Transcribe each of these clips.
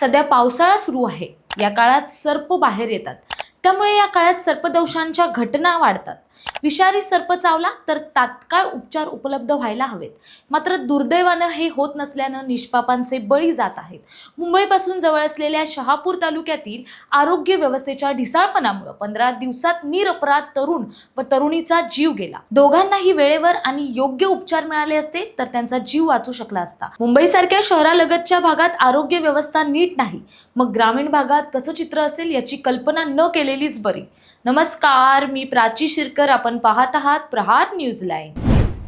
सध्या पावसाळा सुरू आहे. या काळात सर्प बाहेर येतात. त्यामुळे या काळात सर्पदंशांच्या घटना वाढतात. विषारी सर्प चावला तर तात्काळ उपचार उपलब्ध व्हायला हवेत. मात्र दुर्दैवानं हे होत नसल्यानं निष्पापांचे बळी जात आहेत. मुंबईपासून जवळ असलेल्या शहापूर तालुक्यातील आरोग्य व्यवस्थेच्या ढिसाळपणामुळे 15 दिवसात निरपराध तरुण व तरुणीचा जीव गेला. दोघांनाही वेळेवर आणि योग्य उपचार मिळाले असते तर त्यांचा जीव वाचू शकला असता. मुंबईसारख्या शहरालगतच्या भागात आरोग्य व्यवस्था नीट नाही, मग ग्रामीण भागात कसं चित्र असेल याची कल्पना न केलेलीच बरी. नमस्कार, मी प्राची शिरकर. आपण पाहत आहात प्रहार न्यूज लाईन.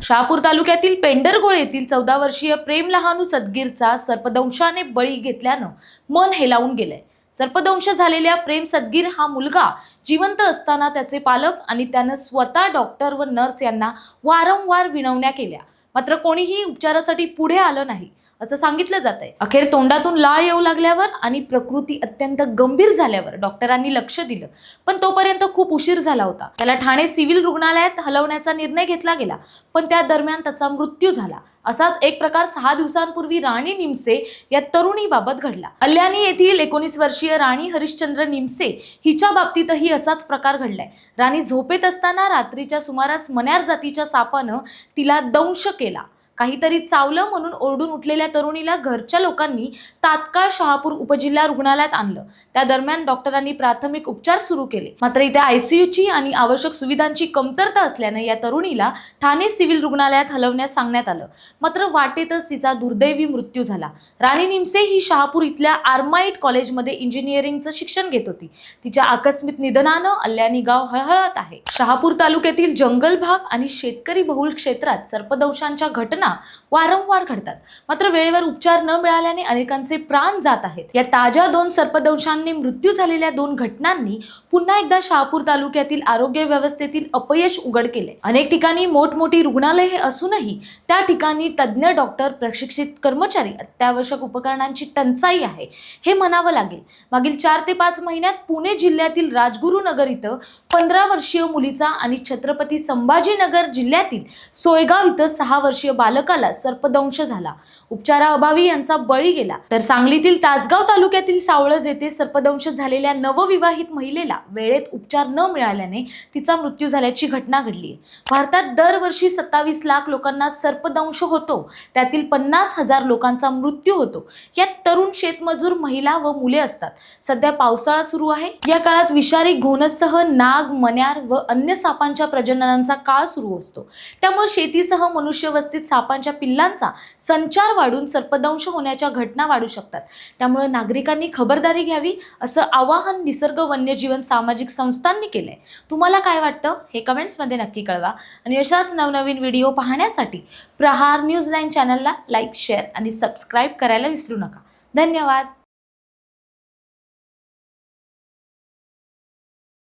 शहापूर तालुक्यातील पेंडरगोळ येथील 14 वर्षीय प्रेम लहानू सदगीरचा सर्पदंशाने बळी घेतल्यानं मन हेलावून गेलंय. सर्पदंश झालेल्या प्रेम सदगीर हा मुलगा जिवंत असताना त्याचे पालक आणि त्यानं स्वतः डॉक्टर व नर्स यांना वारंवार विनवण्या केल्या, मात्र कोणीही उपचारासाठी पुढे आलं नाही असं सांगितलं जातंय. अखेर तोंडातून लाळ येऊ लागल्यावर आणि प्रकृती अत्यंत गंभीर झाल्यावर डॉक्टरांनी लक्ष दिलं, पण तोपर्यंत खूप उशीर झाला होता. त्याला ठाणे सिव्हिल रुग्णालयात हलवण्याचा निर्णय घेतला गेला, पण त्या दरम्यान त्याचा मृत्यू झाला. असाच एक प्रकार 6 दिवसांपूर्वी राणी निमसे या तरुणीबाबत घडला. कल्याणी येथील 19 वर्षीय राणी हरिश्चंद्र निमसे हिच्या बाबतीतही असाच प्रकार घडलाय. राणी झोपेत असताना रात्रीच्या सुमारास मण्यार जातीच्या सापानं तिला दंश केला. काहीतरी चावलं म्हणून ओरडून उठलेल्या तरुणीला घरच्या लोकांनी तात्काळ शहापूर उपजिल्हा रुग्णालयात आणलं. त्या दरम्यान डॉक्टरांनी प्राथमिक उपचार सुरू केले, मात्र इथे आयसीयूची आणि आवश्यक सुविधांची कमतरता असल्याने या तरुणीला ठाणे सिव्हिल रुग्णालयात हलवण्यास सांगण्यात आलं. मात्र वाटेतच तिचा दुर्दैवी मृत्यू झाला. राणी निमसे ही शहापूर इथल्या आर्माइट कॉलेजमध्ये इंजिनिअरिंगचं शिक्षण घेत होती. तिच्या आकस्मिक निधनानं अल्यानी गाव हळहळत आहे. शहापूर तालुक्यातील जंगल भाग आणि शेतकरी बहुल क्षेत्रात सर्पदंशांच्या घटना वारंवार घडतात, मात्र वेळेवर उपचार न मिळाल्याने अनेकांचे प्राण जात आहेत. या ताज्या 2 सर्पदंशांनी मृत्यू झालेल्या 2 घटनांनी पुन्हा एकदा शहापूर तालुक्यातील आरोग्य व्यवस्थेतील अपयश उघड केले. अनेक ठिकाणी मोठमोठी रुग्णालये असूनही त्या ठिकाणी तज्ज्ञ डॉक्टर, प्रशिक्षित कर्मचारी, अत्यावश्यक उपकरणांची टंचाई आहे हे म्हणावं लागेल. मागील 4 ते 5 महिन्यात पुणे जिल्ह्यातील राजगुरुनगर इथं 15 वर्षीय मुलीचा आणि छत्रपती संभाजीनगर जिल्ह्यातील सोयगाव इथं 6 वर्षीय बालकाला सर्पदंश झाला. उपचाराअभावी यांचा बळी गेला. तर सांगलीतील तासगाव तालुक्यातील सावळज येथे सर्पदंश झालेल्या नवविवाहित महिलेला वेळेत उपचार न मिळाल्याने तिचा मृत्यू झाल्याची घटना घडली. भारतात दरवर्षी 27 लाख लोकांना सर्पदंश होतो, त्यातील 50,000 लोकांचा मृत्यू होतो. यात तरुण, शेतमजूर, महिला व मुले असतात. सध्या पावसाळा सुरू आहे. या काळात विषारी घोणससह नाग, मण्यार व अन्य सापांच्या प्रजननाचा काळ सुरू असतो. त्यामुळे शेतीसह मनुष्यवस्तीत सापांच्या पिल्लांचा संचार वाढून सर्पदंश होण्याच्या घटना वाढू शकतात. त्यामुळे नागरिकांनी खबरदारी घ्यावी असं आवाहन निसर्ग वन्यजीवन सामाजिक संस्थांनी केलंय. तुम्हाला काय वाटतं हे कमेंट्समध्ये नक्की कळवा आणि अशाच नवनवीन व्हिडिओ पाहण्यासाठी प्रहार न्यूज लाईन चॅनलला लाईक, शेअर आणि सबस्क्राईब करायला विसरू नका. धन्यवाद.